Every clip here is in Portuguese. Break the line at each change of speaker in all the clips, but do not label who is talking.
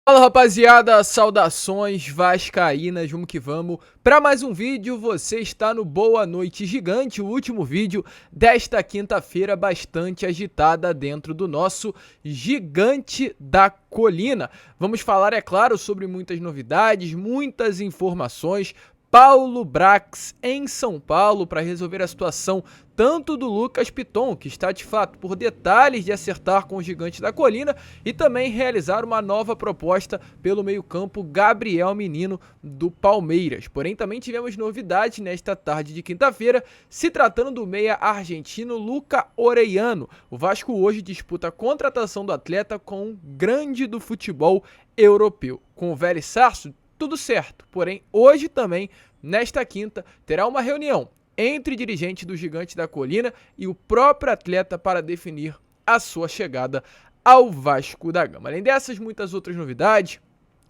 Fala rapaziada, saudações vascaínas, vamos que vamos para mais um vídeo. Você está no Boa Noite Gigante, o último vídeo desta quinta-feira bastante agitada dentro do nosso Gigante da Colina. Vamos falar, é claro, sobre muitas novidades, muitas informações. Paulo Brax em São Paulo para resolver a situação tanto do Lucas Piton, que está de fato por detalhes de acertar com o Gigante da Colina, e também realizar uma nova proposta pelo meio-campo Gabriel Menino do Palmeiras. Porém, também tivemos novidades nesta tarde de quinta-feira, se tratando do meia argentino Luca Orellano. O Vasco hoje disputa a contratação do atleta com um grande do futebol europeu. Com o Vélez Sarsfield, tudo certo, porém hoje também, nesta quinta, terá uma reunião entre dirigentes do Gigante da Colina e o próprio atleta para definir a sua chegada ao Vasco da Gama. Além dessas, muitas outras novidades,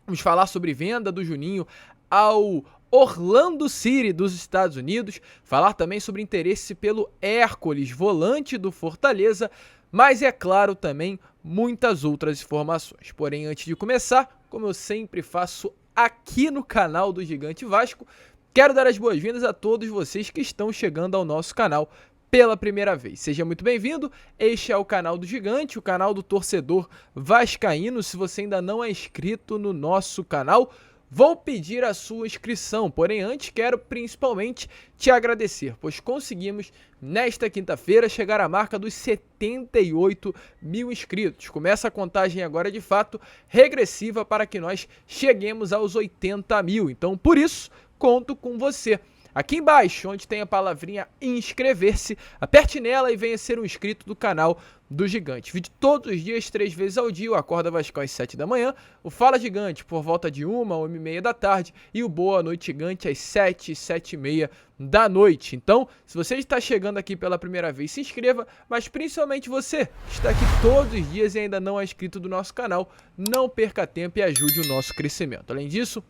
vamos falar sobre venda do Juninho ao Orlando City dos Estados Unidos, falar também sobre interesse pelo Hércules, volante do Fortaleza, mas é claro também muitas outras informações. Porém, antes de começar, como eu sempre faço aqui no canal do Gigante Vasco, quero dar as boas-vindas a todos vocês que estão chegando ao nosso canal pela primeira vez. Seja muito bem-vindo, este é o canal do Gigante, o canal do torcedor vascaíno. Se você ainda não é inscrito no nosso canal, vou pedir a sua inscrição, porém antes quero principalmente te agradecer, pois conseguimos nesta quinta-feira chegar à marca dos 78 mil inscritos. Começa a contagem agora de fato regressiva para que nós cheguemos aos 80 mil, então por isso conto com você. Aqui embaixo, onde tem a palavrinha inscrever-se, aperte nela e venha ser um inscrito do canal do Gigante. Vídeo todos os dias, 3 vezes ao dia, o Acorda Vascão às 7 da manhã, o Fala Gigante por volta de 1 ou 1h30 da tarde e o Boa Noite Gigante às 7, 7h30 da noite. Então, se você está chegando aqui pela primeira vez, se inscreva, mas principalmente você que está aqui todos os dias e ainda não é inscrito do nosso canal, não perca tempo e ajude o nosso crescimento. Além disso,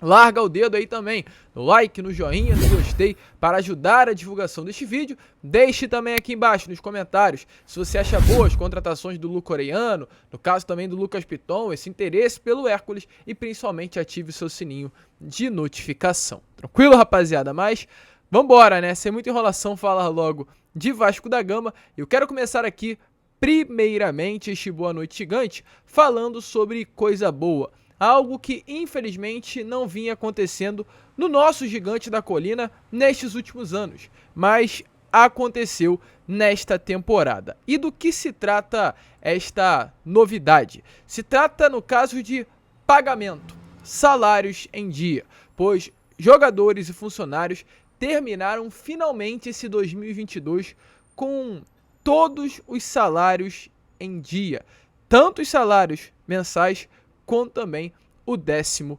larga o dedo aí também no like, no joinha, no gostei para ajudar a divulgação deste vídeo. Deixe também aqui embaixo nos comentários se você acha boas as contratações do Luca Orellano, no caso também do Lucas Piton, esse interesse pelo Hércules, e principalmente ative o seu sininho de notificação. Tranquilo, rapaziada? Mas vambora, né? Sem muita enrolação, falar logo de Vasco da Gama. Eu quero começar aqui, primeiramente, este Boa Noite Gigante, falando sobre coisa boa. Algo que infelizmente não vinha acontecendo no nosso Gigante da Colina nestes últimos anos, mas aconteceu nesta temporada. E do que se trata esta novidade? Se trata, no caso, de pagamento, salários em dia, pois jogadores e funcionários terminaram finalmente esse 2022 com todos os salários em dia, tanto os salários mensais quanto também o 13º.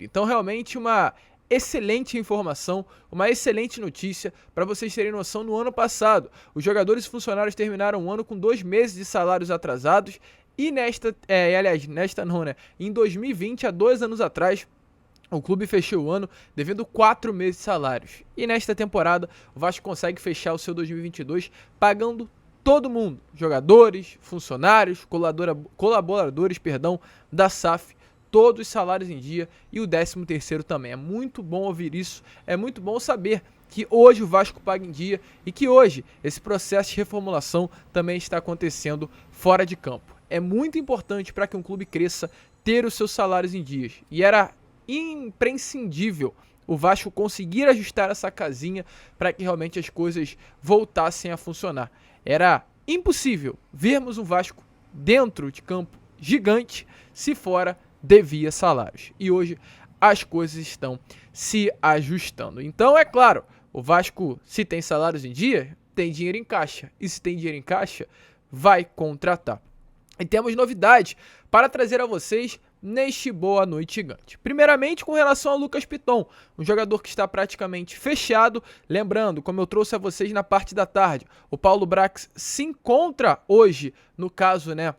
Então, realmente uma excelente informação, uma excelente notícia para vocês terem noção. No ano passado, os jogadores e funcionários terminaram o ano com 2 meses de salários atrasados e em 2020, há 2 anos atrás, o clube fechou o ano devendo 4 meses de salários. E nesta temporada, o Vasco consegue fechar o seu 2022 pagando todo mundo, jogadores, funcionários, colaboradores, da SAF, todos os salários em dia e o 13º também. É muito bom ouvir isso, é muito bom saber que hoje o Vasco paga em dia e que hoje esse processo de reformulação também está acontecendo fora de campo. É muito importante para que um clube cresça ter os seus salários em dias, e era imprescindível o Vasco conseguir ajustar essa casinha para que realmente as coisas voltassem a funcionar. Era impossível vermos um Vasco dentro de campo gigante se fora devia salários. E hoje as coisas estão se ajustando. Então, é claro, o Vasco, se tem salários em dia, tem dinheiro em caixa. E se tem dinheiro em caixa, vai contratar. E temos novidades para trazer a vocês neste Boa Noite Gigante. Primeiramente, com relação ao Lucas Piton, um jogador que está praticamente fechado. Lembrando, como eu trouxe a vocês na parte da tarde, o Paulo Brax se encontra hoje, no caso, né,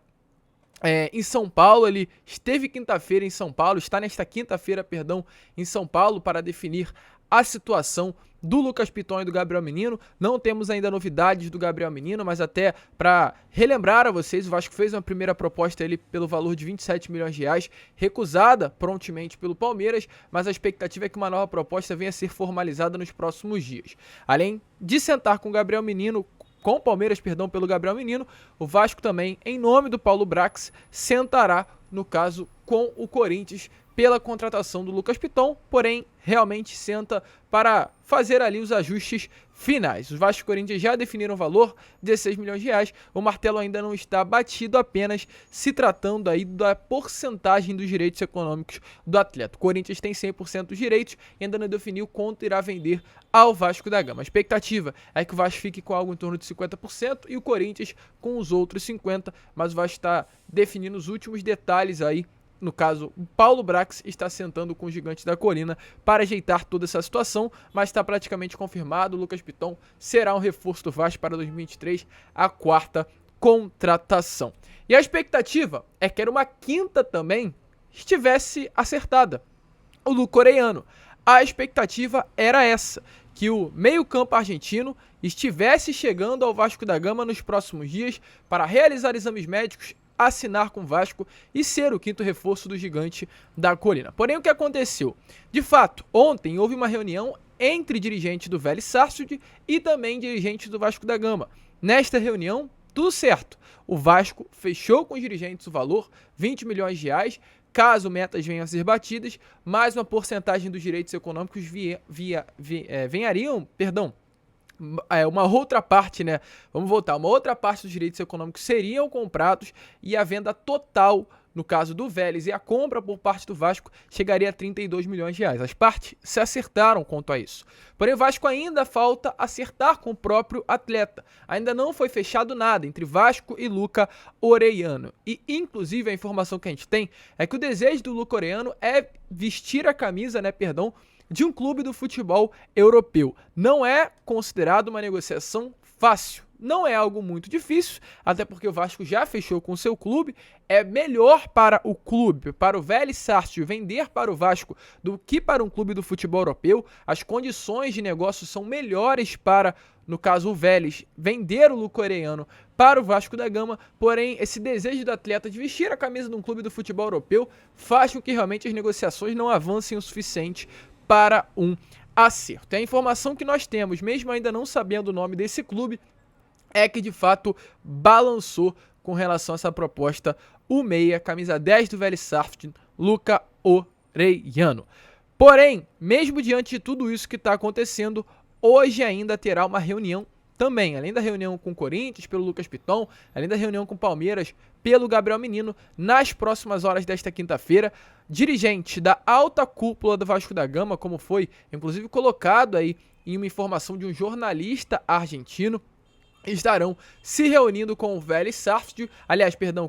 em São Paulo. Ele esteve quinta-feira em São Paulo, está nesta quinta-feira, perdão, em São Paulo para definir a situação do Lucas Piton e do Gabriel Menino. Não temos ainda novidades do Gabriel Menino, mas até para relembrar a vocês, o Vasco fez uma primeira proposta ele pelo valor de 27 milhões de reais, recusada prontamente pelo Palmeiras, mas a expectativa é que uma nova proposta venha a ser formalizada nos próximos dias. Além de sentar com o Gabriel Menino, com o Palmeiras, perdão, pelo Gabriel Menino, o Vasco também, em nome do Paulo Brax, sentará, no caso, com o Corinthians pela contratação do Lucas Piton, porém, realmente senta para fazer ali os ajustes finais. Os Vasco e Corinthians já definiram o valor, 16 milhões de reais, o martelo ainda não está batido, apenas se tratando aí da porcentagem dos direitos econômicos do atleta. O Corinthians tem 100% dos direitos e ainda não definiu quanto irá vender ao Vasco da Gama. A expectativa é que o Vasco fique com algo em torno de 50% e o Corinthians com os outros 50%, mas o Vasco está definindo os últimos detalhes aí. No caso, o Paulo Brax está sentando com os Gigantes da Colina para ajeitar toda essa situação, mas está praticamente confirmado. O Lucas Piton será um reforço do Vasco para 2023, a quarta contratação. E a expectativa é que era uma quinta também estivesse acertada, o Luca Orellano. A expectativa era essa, que o meio-campo argentino estivesse chegando ao Vasco da Gama nos próximos dias para realizar exames médicos, assinar com o Vasco e ser o quinto reforço do Gigante da Colina. Porém, o que aconteceu? De fato, ontem houve uma reunião entre dirigentes do Vélez Sarsfield e também dirigentes do Vasco da Gama. Nesta reunião, tudo certo. O Vasco fechou com os dirigentes o valor, 20 milhões de reais, caso metas venham a ser batidas, mais uma porcentagem dos direitos econômicos uma outra parte, né? Vamos voltar. Uma outra parte dos direitos econômicos seriam comprados e a venda total, no caso do Vélez, e a compra por parte do Vasco chegaria a 32 milhões de reais. As partes se acertaram quanto a isso. Porém, o Vasco ainda falta acertar com o próprio atleta. Ainda não foi fechado nada entre Vasco e Luca Orellano. E, inclusive, a informação que a gente tem é que o desejo do Luca Orellano é vestir a camisa, de um clube do futebol europeu. Não é considerado uma negociação fácil. Não é algo muito difícil, até porque o Vasco já fechou com o seu clube. É melhor para o clube, para o Vélez Sarsfield, vender para o Vasco do que para um clube do futebol europeu. As condições de negócio são melhores para, no caso, o Vélez vender o Luca Orellano para o Vasco da Gama. Porém, esse desejo do atleta de vestir a camisa de um clube do futebol europeu faz com que realmente as negociações não avancem o suficiente para um acerto. A informação que nós temos, mesmo ainda não sabendo o nome desse clube, é que de fato balançou com relação a essa proposta o meia, camisa 10 do Vélez Sarsfield, Luca Orellano. Porém, mesmo diante de tudo isso que está acontecendo, hoje ainda terá uma reunião também, além da reunião com o Corinthians, pelo Lucas Piton, além da reunião com o Palmeiras, pelo Gabriel Menino, nas próximas horas desta quinta-feira, dirigentes da alta cúpula do Vasco da Gama, como foi inclusive colocado aí em uma informação de um jornalista argentino, estarão se reunindo com o Vélez Sarsfield,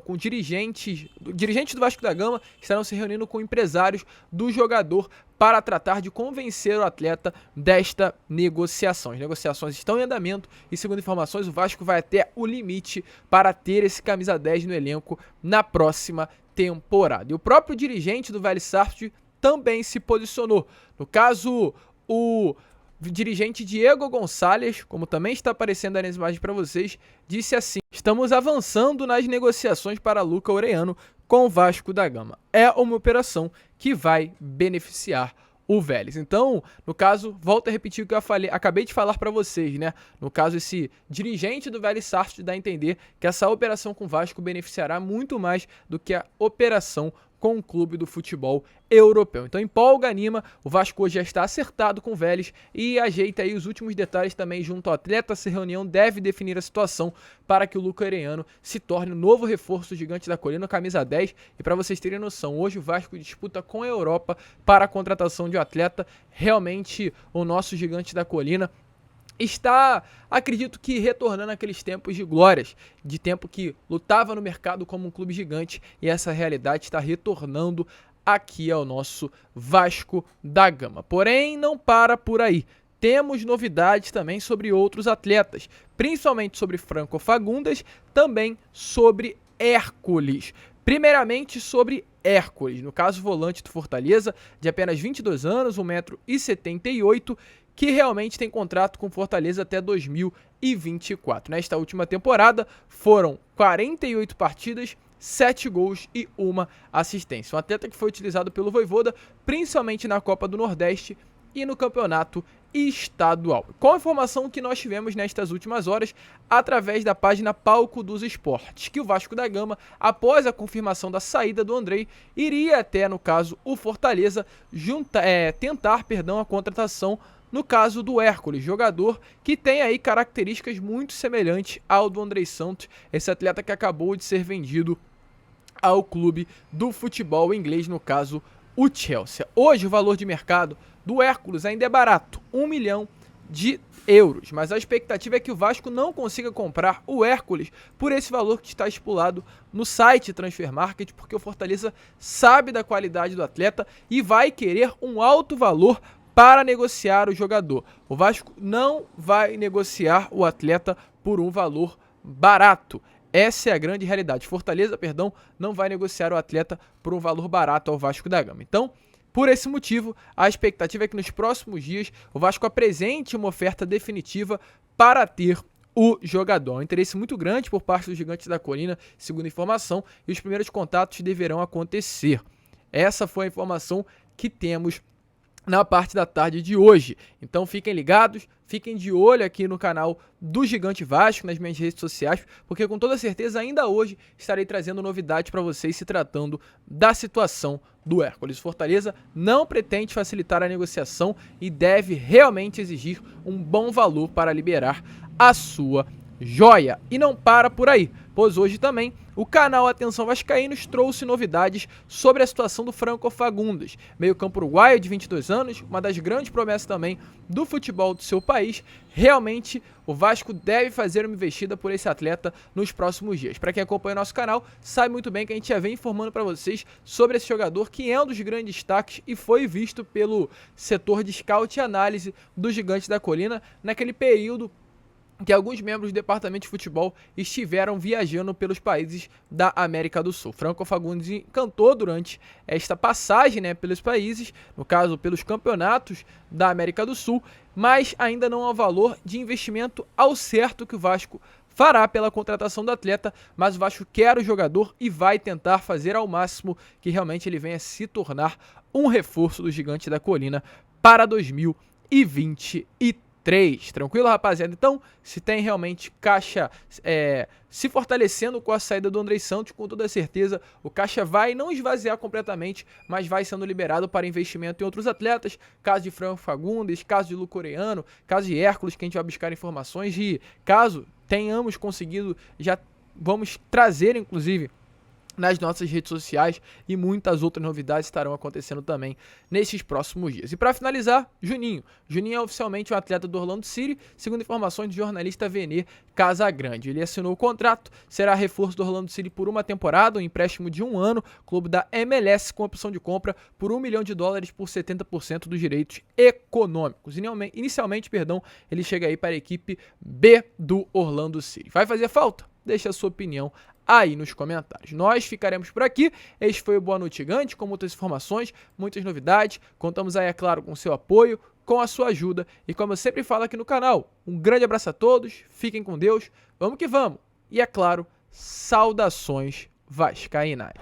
com dirigentes do Vasco da Gama, estarão se reunindo com empresários do jogador para tratar de convencer o atleta desta negociação. As negociações estão em andamento e, segundo informações, o Vasco vai até o limite para ter esse camisa 10 no elenco na próxima temporada. E o próprio dirigente do Vélez Sarsfield também se posicionou. No caso, o dirigente Diego Gonçalves, como também está aparecendo aí nas imagens para vocês, disse assim: estamos avançando nas negociações para Luca Orellano com o Vasco da Gama. É uma operação que vai beneficiar o Vélez. Então, no caso, volto a repetir o que eu acabei de falar para vocês, né? No caso, esse dirigente do Vélez Sarsfield dá a entender que essa operação com o Vasco beneficiará muito mais do que a operação com o clube do futebol europeu. Então empolga, anima, o Vasco hoje já está acertado com o Vélez e ajeita aí os últimos detalhes também junto ao atleta. Essa reunião deve definir a situação para que o Luca Orellano se torne o novo reforço Gigante da Colina, camisa 10. E para vocês terem noção, hoje o Vasco disputa com a Europa para a contratação de um atleta. Realmente o nosso Gigante da Colina está, acredito que, retornando àqueles tempos de glórias, de tempo que lutava no mercado como um clube gigante, e essa realidade está retornando aqui ao nosso Vasco da Gama. Porém, não para por aí. Temos novidades também sobre outros atletas, principalmente sobre Franco Fagundes, também sobre Hércules. Primeiramente sobre Hércules, no caso volante do Fortaleza, de apenas 22 anos, 1,78 m, que realmente tem contrato com Fortaleza até 2024. Nesta última temporada foram 48 partidas, 7 gols e 1 assistência. Um atleta que foi utilizado pelo Vojvoda, principalmente na Copa do Nordeste e no campeonato estadual. Com a informação que nós tivemos nestas últimas horas, através da página Palco dos Esportes, que o Vasco da Gama, após a confirmação da saída do Andrei, iria até, no caso, o Fortaleza tentar a contratação, no caso do Hércules, jogador que tem aí características muito semelhantes ao do Andrei Santos, esse atleta que acabou de ser vendido ao clube do futebol inglês, no caso o Chelsea. Hoje o valor de mercado do Hércules ainda é barato, 1 milhão de euros, mas a expectativa é que o Vasco não consiga comprar o Hércules por esse valor que está estipulado no site Transfer Market, porque o Fortaleza sabe da qualidade do atleta e vai querer um alto valor para negociar o jogador. O Vasco não vai negociar o atleta por um valor barato. Essa é a grande realidade. Fortaleza, não vai negociar o atleta por um valor barato ao Vasco da Gama. Então, por esse motivo, a expectativa é que nos próximos dias o Vasco apresente uma oferta definitiva para ter o jogador. Um interesse muito grande por parte dos Gigantes da Colina, segundo informação, e os primeiros contatos deverão acontecer. Essa foi a informação que temos na parte da tarde de hoje. Então fiquem ligados, fiquem de olho aqui no canal do Gigante Vasco, nas minhas redes sociais, porque com toda certeza ainda hoje estarei trazendo novidades para vocês se tratando da situação do Hércules. Fortaleza não pretende facilitar a negociação e deve realmente exigir um bom valor para liberar a sua joia. E não para por aí, pois hoje também o canal Atenção Vascaínos trouxe novidades sobre a situação do Franco Fagundes, meio-campo uruguaio de 22 anos, uma das grandes promessas também do futebol do seu país. Realmente o Vasco deve fazer uma investida por esse atleta nos próximos dias. Para quem acompanha o nosso canal, sabe muito bem que a gente já vem informando para vocês sobre esse jogador, que é um dos grandes destaques e foi visto pelo setor de scout e análise do Gigante da Colina naquele período que alguns membros do departamento de futebol estiveram viajando pelos países da América do Sul. Franco Fagundes encantou durante esta passagem, pelos países, no caso pelos campeonatos da América do Sul, mas ainda não há valor de investimento ao certo que o Vasco fará pela contratação do atleta, mas o Vasco quer o jogador e vai tentar fazer ao máximo que realmente ele venha se tornar um reforço do Gigante da Colina para 2023. Tranquilo, rapaziada? Então, se tem realmente caixa se fortalecendo com a saída do Andrei Santos, com toda certeza o caixa vai não esvaziar completamente, mas vai sendo liberado para investimento em outros atletas, caso de Franco Fagundes, caso de Lu Coreano, caso de Hércules, que a gente vai buscar informações, e caso tenhamos conseguido, já vamos trazer inclusive nas nossas redes sociais, e muitas outras novidades estarão acontecendo também nesses próximos dias. E para finalizar, Juninho. Juninho é oficialmente um atleta do Orlando City, segundo informações do jornalista Venê Casagrande. Ele assinou o contrato, será reforço do Orlando City por uma temporada, um empréstimo de 1 ano, clube da MLS com opção de compra por $1 milhão por 70% dos direitos econômicos. Inicialmente, ele chega aí para a equipe B do Orlando City. Vai fazer falta? Deixa a sua opinião aí nos comentários. Nós ficaremos por aqui. Este foi o Boa Noite Gigante, com muitas informações, muitas novidades. Contamos aí, é claro, com o seu apoio, com a sua ajuda. E como eu sempre falo aqui no canal, um grande abraço a todos, fiquem com Deus, vamos que vamos. E é claro, saudações vascaínas.